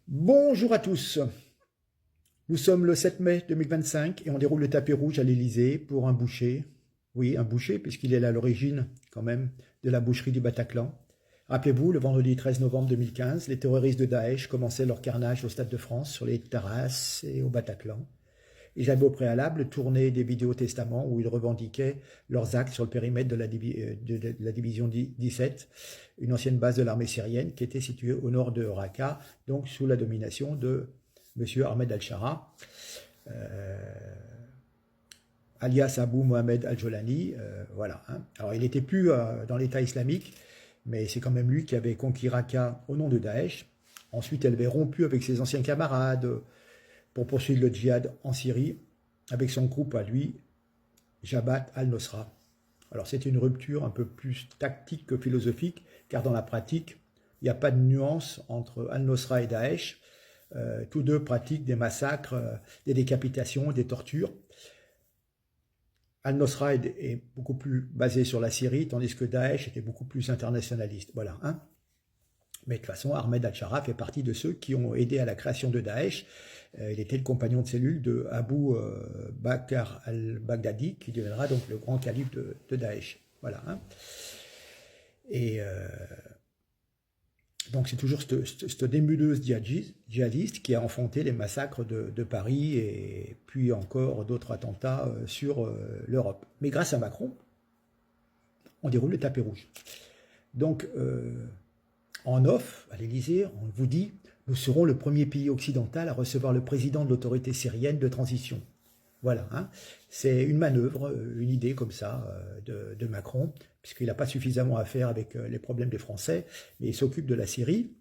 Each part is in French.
Bonjour à tous, nous sommes le 7 mai 2025 et on déroule le tapis rouge à l'Élysée pour un boucher. Oui, un boucher puisqu'il est à l'origine quand même de la boucherie du Bataclan. Rappelez-vous, le vendredi 13 novembre 2015, les terroristes de Daesh commençaient leur carnage au Stade de France, sur les terrasses et au Bataclan. Ils avaient au préalable tourné des vidéos testaments où ils revendiquaient leurs actes sur le périmètre de la division 17, une ancienne base de l'armée syrienne qui était située au nord de Raqqa, donc sous la domination de M. Ahmed al-Shara, alias Abu Mohamed al-Jolani. Voilà, hein. Alors il n'était plus dans l'État islamique, mais c'est quand même lui qui avait conquis Raqqa au nom de Daesh. Ensuite, elle avait rompu avec ses anciens camarades pour poursuivre le djihad en Syrie, avec son groupe à lui, Jabhat al-Nusra. Alors c'est une rupture un peu plus tactique que philosophique, car dans la pratique, il n'y a pas de nuance entre al-Nusra et Daesh. Tous deux pratiquent des massacres, des décapitations, des tortures. Al-Nusra est beaucoup plus basé sur la Syrie, tandis que Daesh était beaucoup plus internationaliste. Voilà, hein. Mais de toute façon, Ahmed al-Shara fait partie de ceux qui ont aidé à la création de Daesh. Il était le compagnon de cellule de Abu Bakr al-Baghdadi, qui deviendra donc le grand calife de Daesh. Voilà, hein. Et donc c'est toujours cette nébuleuse djihadiste qui a enfanté les massacres de Paris et puis encore d'autres attentats sur l'Europe. Mais grâce à Macron, on déroule le tapis rouge. Donc, en off, à l'Élysée, on vous dit « Nous serons le premier pays occidental à recevoir le président de l'autorité syrienne de transition ». Voilà, hein. C'est une manœuvre, une idée comme ça de Macron, puisqu'il n'a pas suffisamment à faire avec les problèmes des Français, mais il s'occupe de la Syrie,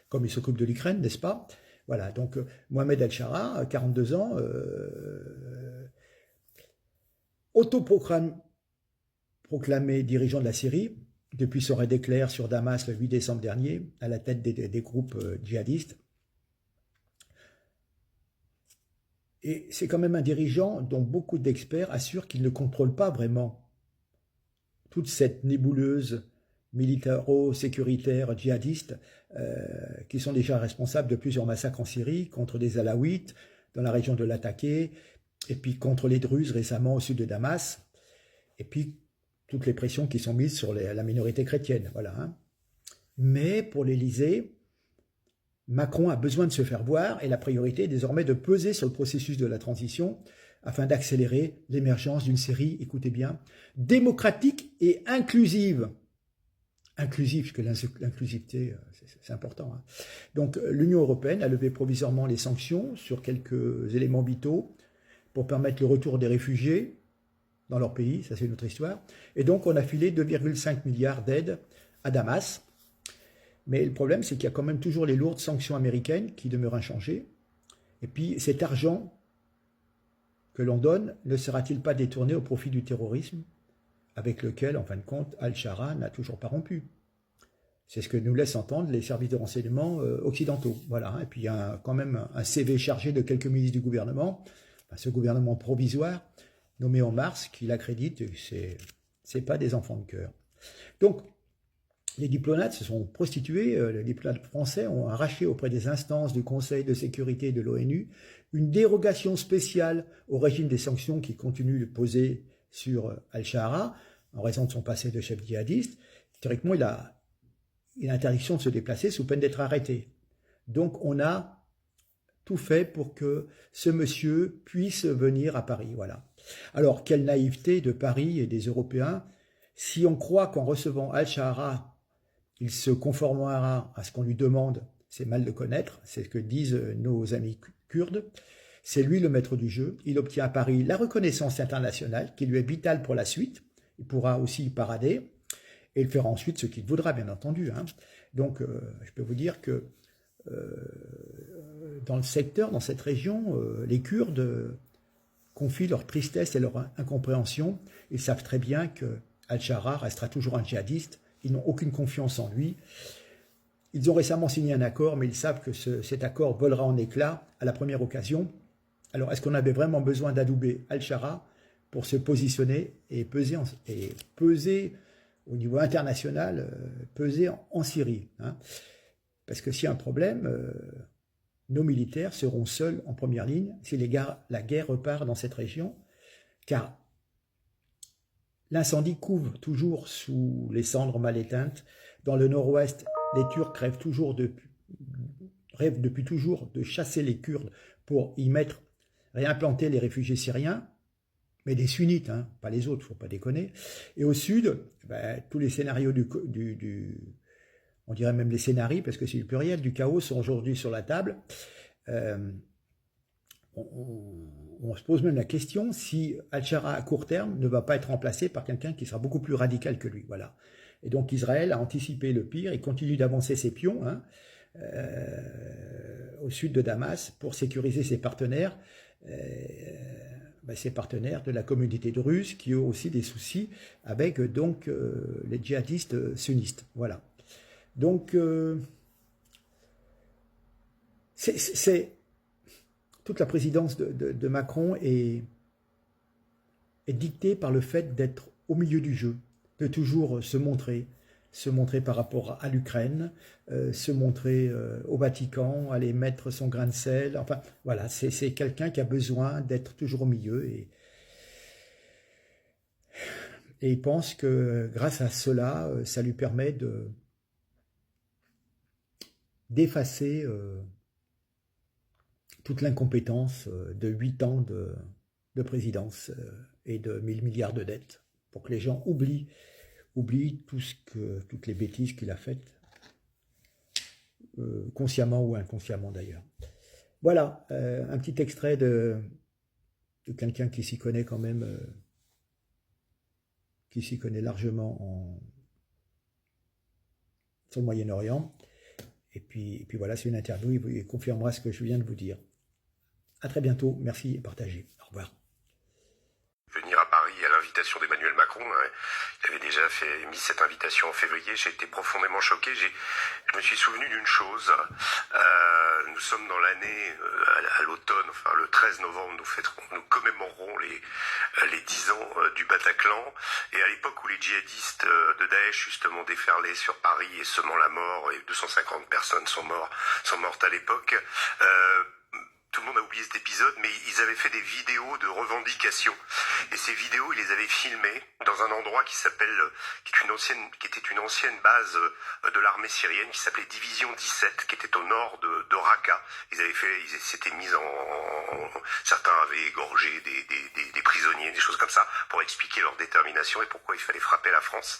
comme il s'occupe de l'Ukraine, n'est-ce pas? Voilà, donc Mohamed al-Shara, 42 ans, autoproclamé dirigeant de la Syrie, depuis son raid éclair sur Damas le 8 décembre dernier, à la tête des groupes djihadistes. Et c'est quand même un dirigeant dont beaucoup d'experts assurent qu'il ne contrôle pas vraiment toute cette nébuleuse militaro-sécuritaire djihadiste qui sont déjà responsables de plusieurs massacres en Syrie contre des Alaouites dans la région de Lataké, et puis contre les Druzes récemment au sud de Damas, et puis toutes les pressions qui sont mises sur la minorité chrétienne. Voilà, hein. Mais pour l'Élysée, Macron a besoin de se faire voir et la priorité est désormais de peser sur le processus de la transition afin d'accélérer l'émergence d'une Syrie, écoutez bien, démocratique et inclusive. Inclusive, parce que l'inclusivité, c'est important, hein. Donc l'Union européenne a levé provisoirement les sanctions sur quelques éléments vitaux pour permettre le retour des réfugiés dans leur pays, ça c'est une autre histoire. Et donc on a filé 2,5 milliards d'aides à Damas. Mais le problème, c'est qu'il y a quand même toujours les lourdes sanctions américaines qui demeurent inchangées. Et puis cet argent que l'on donne ne sera-t-il pas détourné au profit du terrorisme avec lequel, en fin de compte, al-Shara n'a toujours pas rompu? C'est ce que nous laissent entendre les services de renseignement occidentaux. Voilà. Et puis il y a quand même un CV chargé de quelques ministres du gouvernement, enfin, ce gouvernement provisoire, nommé en mars, qui l'accrédite, c'est pas des enfants de cœur. Donc, les diplomates se sont prostitués, les diplomates français ont arraché auprès des instances du Conseil de sécurité de l'ONU une dérogation spéciale au régime des sanctions qui continue de poser sur al-Shara en raison de son passé de chef djihadiste. Théoriquement, il a interdiction de se déplacer sous peine d'être arrêté. Donc on a tout fait pour que ce monsieur puisse venir à Paris. Voilà. Alors, quelle naïveté de Paris et des Européens, si on croit qu'en recevant al-Shara, il se conformera à ce qu'on lui demande, c'est mal de connaître, c'est ce que disent nos amis kurdes. C'est lui le maître du jeu. Il obtient à Paris la reconnaissance internationale qui lui est vitale pour la suite. Il pourra aussi y parader et il fera ensuite ce qu'il voudra, bien entendu, hein. Donc, je peux vous dire que dans le secteur, dans cette région, les Kurdes confient leur tristesse et leur incompréhension. Ils savent très bien que al-Shara restera toujours un djihadiste. Ils n'ont aucune confiance en lui. Ils ont récemment signé un accord, mais ils savent que cet accord volera en éclats à la première occasion. Alors, est-ce qu'on avait vraiment besoin d'adouber al-Shara pour se positionner et peser au niveau international, peser en Syrie, hein? Parce que s'il y a un problème, nos militaires seront seuls en première ligne si la guerre repart dans cette région, car l'incendie couve toujours sous les cendres mal éteintes. Dans le nord-ouest, les Turcs rêvent depuis toujours de chasser les Kurdes pour y réimplanter les réfugiés syriens, mais des sunnites, hein, pas les autres, il ne faut pas déconner. Et au sud, tous les scénarios on dirait même les scénarios, parce que c'est du pluriel, du chaos sont aujourd'hui sur la table. On se pose même la question si Al-Shara à court terme ne va pas être remplacé par quelqu'un qui sera beaucoup plus radical que lui. Voilà. Et donc Israël a anticipé le pire et continue d'avancer ses pions au sud de Damas pour sécuriser ses partenaires. Ces partenaires de la communauté druze qui ont aussi des soucis avec donc les djihadistes sunnistes. Voilà. Donc, toute la présidence de Macron est dictée par le fait d'être au milieu du jeu, de toujours se montrer par rapport à l'Ukraine, se montrer au Vatican, aller mettre son grain de sel. Enfin, voilà, c'est quelqu'un qui a besoin d'être toujours au milieu et il pense que grâce à cela, ça lui permet d'effacer toute l'incompétence de 8 ans de présidence et de 1000 milliards de dettes, pour que les gens oublient toutes les bêtises qu'il a faites, consciemment ou inconsciemment d'ailleurs. Voilà, un petit extrait de quelqu'un qui s'y connaît quand même, qui s'y connaît largement sur le Moyen-Orient. Et puis voilà, c'est une interview, il confirmera ce que je viens de vous dire. À très bientôt, merci et partagez. Au revoir. Venir à Paris à l'invitation d'Emmanuel Macron, il avait déjà mis cette invitation en février, j'ai été profondément choqué, je me suis souvenu d'une chose, nous sommes dans l'année, à l'automne, enfin le 13 novembre, nous commémorerons les 10 ans du Bataclan, et à l'époque où les djihadistes de Daesh justement déferlaient sur Paris et semant la mort, et 250 personnes sont mortes à l'époque, tout le monde a oublié cet épisode, mais ils avaient fait des vidéos de revendication. Et ces vidéos, ils les avaient filmées dans un endroit qui était une ancienne base de l'armée syrienne, qui s'appelait Division 17, qui était au nord de Raqqa. Ils s'étaient mis certains avaient égorgé des prisonniers, des choses comme ça, pour expliquer leur détermination et pourquoi il fallait frapper la France.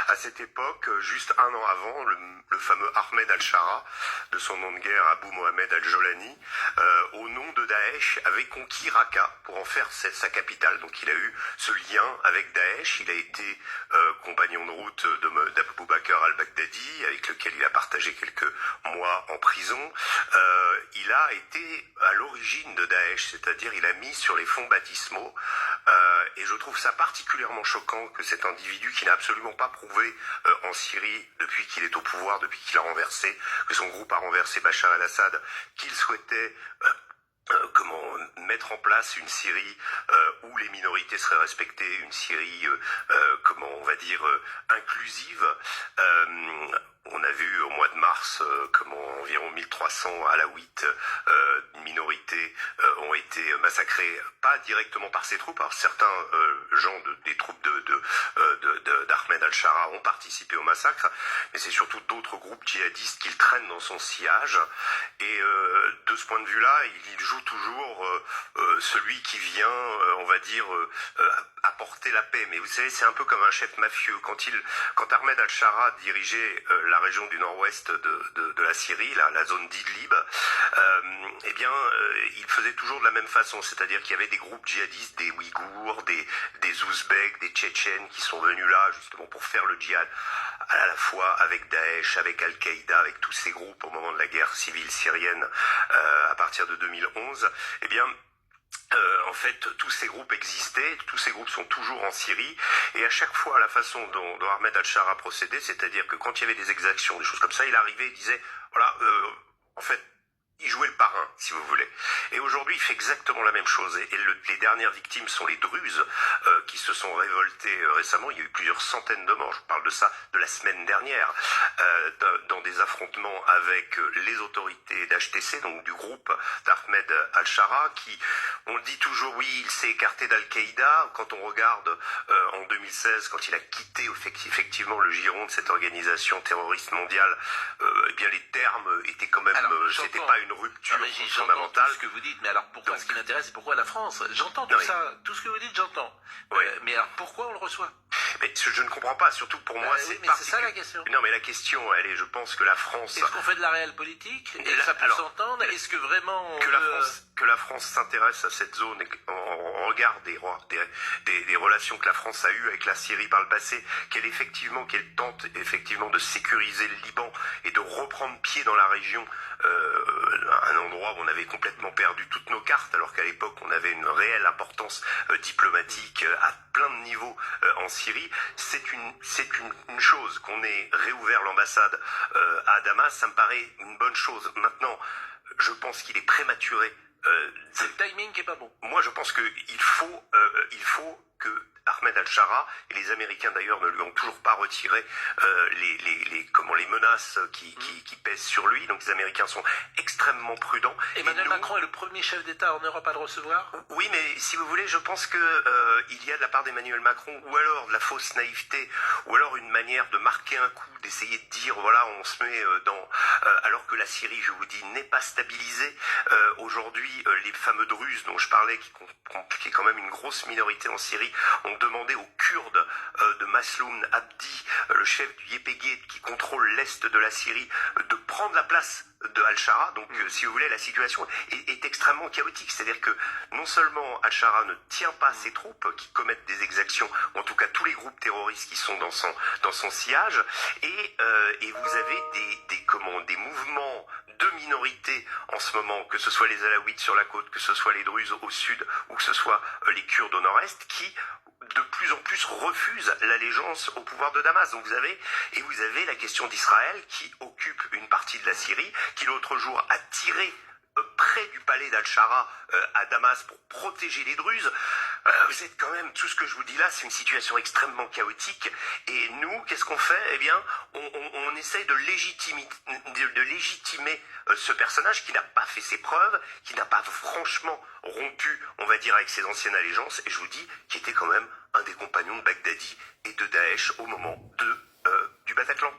À cette époque, juste un an avant, le fameux Ahmed Al-Shara, de son nom de guerre Abou Mohamed Al-Jolani, au nom de Daesh, avait conquis Raqqa pour en faire sa capitale. Donc il a eu ce lien avec Daesh, il a été compagnon de route d'Abou Bakr al-Baghdadi, avec lequel il a partagé quelques mois en prison. Il a été à l'origine de Daesh, c'est-à-dire il a mis sur les fonds baptismaux, et je trouve ça particulièrement choquant que cet individu qui n'a absolument pas prouvé en Syrie depuis qu'il est au pouvoir, depuis qu'il a renversé, que son groupe a renversé Bachar el-Assad, qu'il souhaitait mettre en place une Syrie où les minorités seraient respectées, une Syrie, inclusive. On a vu au mois de mars comment environ 1300 alaouites, minorités, ont été massacrés, pas directement par ses troupes. Alors certains gens des troupes d'Ahmed Al-Shara ont participé au massacre, mais c'est surtout d'autres groupes djihadistes qu'il traîne dans son sillage. Et de ce point de vue-là, il joue toujours celui qui vient, apporter la paix. Mais vous savez, c'est un peu comme un chef mafieux. Quand Ahmed Al-Shara dirigeait la région du nord-ouest de la Syrie, la zone d'Idlib, il faisait toujours de la même façon. C'est-à-dire qu'il y avait des groupes djihadistes, des Ouïghours, des Ouzbeks, des Tchétchènes qui sont venus là justement pour faire le djihad à la fois avec Daesh, avec Al-Qaïda, avec tous ces groupes au moment de la guerre civile syrienne à partir de 2011. En fait, tous ces groupes existaient, tous ces groupes sont toujours en Syrie, et à chaque fois, la façon dont Ahmed Al-Shara procédait, c'est-à-dire que quand il y avait des exactions, des choses comme ça, il arrivait et disait, voilà, en fait, il jouait le parrain, si vous voulez. Et aujourd'hui, il fait exactement la même chose. Et les dernières victimes sont les Druzes, qui se sont révoltés récemment. Il y a eu plusieurs centaines de morts. Je parle de ça de la semaine dernière, dans des affrontements avec les autorités d'HTC, donc du groupe d'Ahmed al-Shara, qui, on le dit toujours, oui, il s'est écarté d'Al-Qaïda. Quand on regarde en 2016, quand il a quitté effectivement le giron de cette organisation terroriste mondiale, eh bien les termes étaient quand même, c'était pas une rupture fondamentale. Tout ce que vous dites, mais alors pourquoi, ce qui m'intéresse, c'est pourquoi la France? J'entends tout ça, tout ce que vous dites, j'entends. Oui. Mais alors pourquoi on le reçoit? Mais je ne comprends pas, surtout pour moi, oui, c'est ça la question. Non, mais la question, elle est, je pense que la France... Est-ce qu'on fait de la réelle politique? Et ça peut s'entendre? Est-ce que vraiment... Que la France s'intéresse à cette zone en regard des relations que la France a eues avec la Syrie par le passé, qu'elle tente effectivement de sécuriser le Liban et de reprendre pied dans la région, un endroit où on avait complètement perdu toutes nos cartes, alors qu'à l'époque on avait une réelle importance diplomatique à plein de niveaux en Syrie. C'est une chose qu'on ait réouvert l'ambassade à Damas, ça me paraît une bonne chose. Maintenant, je pense qu'il est prématuré. C'est le timing qui est pas bon. Moi, je pense qu'il faut que Ahmed al-Shara, et les Américains d'ailleurs ne lui ont toujours pas retiré les menaces qui pèsent sur lui. Donc les Américains sont extrêmement prudents. Emmanuel Macron est le premier chef d'État en Europe à le recevoir. Oui, mais si vous voulez, je pense que il y a de la part d'Emmanuel Macron, ou alors de la fausse naïveté, ou alors une manière de marquer un coup, d'essayer de dire voilà, on se met alors que la Syrie, je vous dis, n'est pas stabilisée. Aujourd'hui, les fameux Druzes dont je parlais, qui est quand même une grosse minorité en Syrie, ont demandé aux Kurdes de Masloum Abdi, le chef du YPG qui contrôle l'est de la Syrie, de prendre la place de Al-Shara. Donc, si vous voulez, la situation est extrêmement chaotique. C'est-à-dire que non seulement Al-Shara ne tient pas ses troupes qui commettent des exactions, ou en tout cas tous les groupes terroristes qui sont dans son sillage, et vous avez des mouvements de minorités en ce moment, que ce soit les Alaouites sur la côte, que ce soit les Druzes au sud, ou que ce soit les Kurdes au nord-est, qui de plus en plus refusent l'allégeance au pouvoir de Damas. Donc vous avez la question d'Israël qui occupe une partie de la Syrie, qui l'autre jour a tiré près du palais d'Al-Shara à Damas pour protéger les Druzes. Vous êtes quand même, tout ce que je vous dis là, c'est une situation extrêmement chaotique. Et nous, qu'est-ce qu'on fait? Eh bien, on essaye de légitimer ce personnage qui n'a pas fait ses preuves, qui n'a pas franchement rompu, on va dire, avec ses anciennes allégeances, et je vous dis, qui était quand même un des compagnons de Baghdadi et de Daesh au moment du Bataclan.